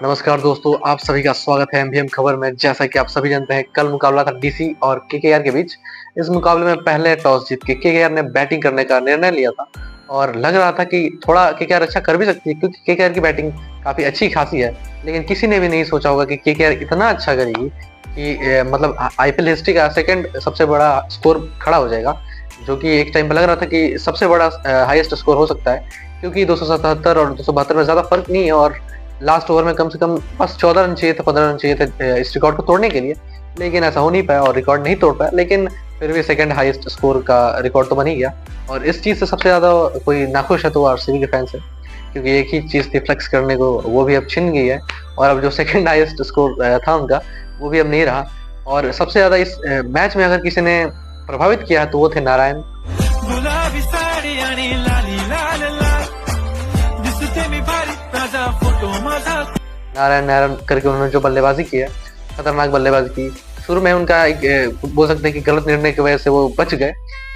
नमस्कार दोस्तों, आप सभी का स्वागत है एमवीएम खबर में। जैसा कि आप सभी जानते हैं, कल मुकाबला था डीसी और केकेआर के बीच। इस मुकाबले में पहले टॉस जीत के केकेआर ने बैटिंग करने का निर्णय लिया था और लग रहा था कि थोड़ा केकेआर अच्छा कर भी सकती है, क्योंकि केकेआर की बैटिंग काफी अच्छी खासी है। लेकिन किसी ने भी नहीं सोचा होगा कि केकेआर इतना अच्छा करेगी कि मतलब आईपीएल हिस्ट्री का सेकंड सबसे बड़ा स्कोर खड़ा हो जाएगा, जो कि एक टाइम पे लग रहा था कि सबसे बड़ा हाईएस्ट स्कोर हो सकता है, क्योंकि 277 और 272 में ज्यादा फर्क नहीं है। और लास्ट ओवर में कम से कम बस 14 रन चाहिए थे, 15 रन चाहिए थे इस रिकॉर्ड को तोड़ने के लिए। लेकिन ऐसा हो नहीं पाया और रिकॉर्ड नहीं तोड़ पाया, लेकिन फिर भी सेकंड हाईएस्ट स्कोर का रिकॉर्ड तो बन ही गया। और इस चीज़ से सबसे ज़्यादा कोई नाखुश है तो आरसीबी के फैंस है, क्योंकि एक ही चीज़ थी फ्लेक्स करने को, वो भी अब छिन गई है। और अब जो सेकंड हाईएस्ट स्कोर था उनका, वो भी अब नहीं रहा। और सबसे ज़्यादा इस मैच में अगर किसी ने प्रभावित किया तो वो थे नारायण। नारायण नारायण करके उन्होंने जो बल्लेबाजी की है, खतरनाक बल्लेबाजी की। शुरू में उनका एक बोल सकते हैं कि गलत निर्णय की वजह से वो बच गए।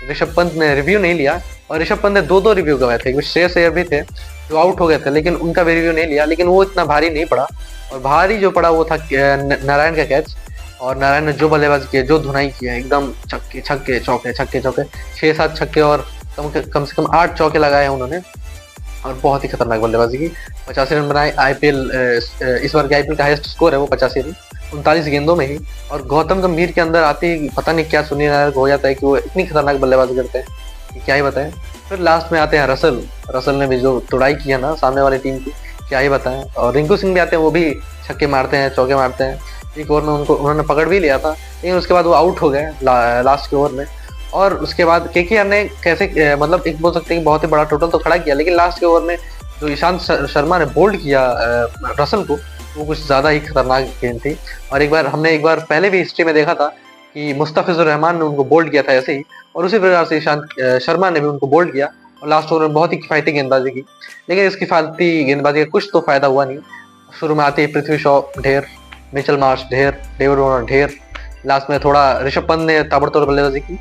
ऋषभ पंत ने रिव्यू नहीं लिया, और ऋषभ पंत ने दो रिव्यू गवाए थे। श्रेयस अय्यर भी थे जो आउट हो गए थे, लेकिन उनका भी रिव्यू नहीं लिया। लेकिन वो इतना भारी नहीं पड़ा, और भारी जो पड़ा वो था नारायण का कैच। और नारायण ने जो बल्लेबाजी की है, जो धुनाई की है, एकदम छक्के छक्के चौके, छक्के चौके, 6-7 छक्के और कम से कम 8 चौके लगाए हैं उन्होंने। और बहुत ही खतरनाक बल्लेबाजी की, 85 रन बनाए। आईपीएल इस बार के आईपीएल का हाईएस्ट स्कोर है वो 85 रन 39 गेंदों में ही। और गौतम गंभीर के अंदर आते ही पता नहीं क्या सुनील नारायण हो जाता है कि वो इतनी खतरनाक बल्लेबाजी करते हैं कि क्या ही बताएं। फिर लास्ट में आते हैं रसल ने भी जो तोड़ाई की है ना सामने वाली टीम की, क्या ही बताएं। और रिंकू सिंह भी आते हैं, वो भी छक्के मारते हैं, चौके मारते हैं। एक ओवर में उन्होंने पकड़ भी लिया था, लेकिन उसके बाद वो आउट हो गए लास्ट के ओवर में। और उसके बाद केकेआर ने कैसे मतलब एक बोल सकते हैं कि बहुत ही बड़ा टोटल तो खड़ा किया, लेकिन लास्ट के ओवर में जो ईशांत शर्मा ने बोल्ड किया रसल को, वो कुछ ज़्यादा ही खतरनाक गेंद थी। और हमने एक बार पहले भी हिस्ट्री में देखा था कि मुस्तफिजुर रहमान ने उनको बोल्ड किया था ऐसे ही, और उसी प्रकार से ईशांत शर्मा ने भी उनको बोल्ड किया और लास्ट ओवर में बहुत ही किफायती गेंदबाजी की। लेकिन इस किफायती गेंदबाजी का कुछ तो फायदा हुआ नहीं। शुरू में आते ही पृथ्वी शॉ ढेर, मिचेल मार्श ढेर, डेविड वार्नर ढेर। लास्ट में थोड़ा ऋषभ पंत ने ताबड़तोड़ बल्लेबाजी की।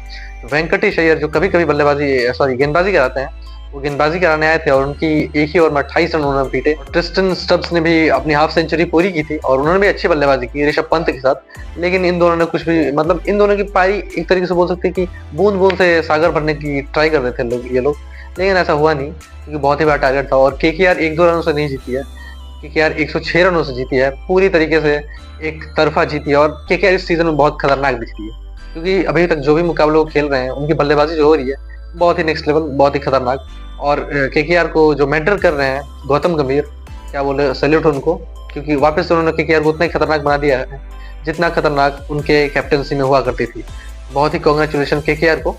वेंकटेश अय्यर जो कभी कभी गेंदबाजी कराते हैं, वो गेंदबाजी कराने आए थे और उन्की एक ही ओवर में 28 रन उन्होंने पीटे। ट्रिस्टन स्टब्स ने भी अपनी हाफ सेंचुरी पूरी की थी और उन्होंने भी अच्छी बल्लेबाजी की ऋषभ पंत के साथ। लेकिन इन दोनों ने कुछ भी मतलब इन दोनों की पारी एक तरीके से बोल सकते हैं कि बूंद बूंद से सागर भरने की ट्राई कर रहे थे ये लोग, लेकिन ऐसा हुआ नहीं, क्योंकि बहुत ही बड़ा टारगेट था। और केकेआर 1-2 रनों से नहीं जीती है, केकेआर 106 रनों से जीती है, पूरी तरीके से एक तरफा जीती है। और केकेआर इस सीजन में बहुत खतरनाक दिखती है, क्योंकि अभी तक जो भी मुकाबले वो खेल रहे हैं, उनकी बल्लेबाजी जो हो रही है बहुत ही नेक्स्ट लेवल, बहुत ही खतरनाक। और केकेआर को जो मेंटर कर रहे हैं गौतम गंभीर, क्या बोले, सैल्यूट उनको, क्योंकि वापस उन्होंने केकेआर को उतना ही खतरनाक बना दिया है जितना खतरनाक उनके कैप्टनसी में हुआ करती थी। बहुत ही कांग्रेचुलेशन केकेआर को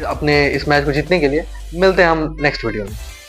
अपने इस मैच को जीतने के लिए। मिलते हैं हम नेक्स्ट वीडियो में।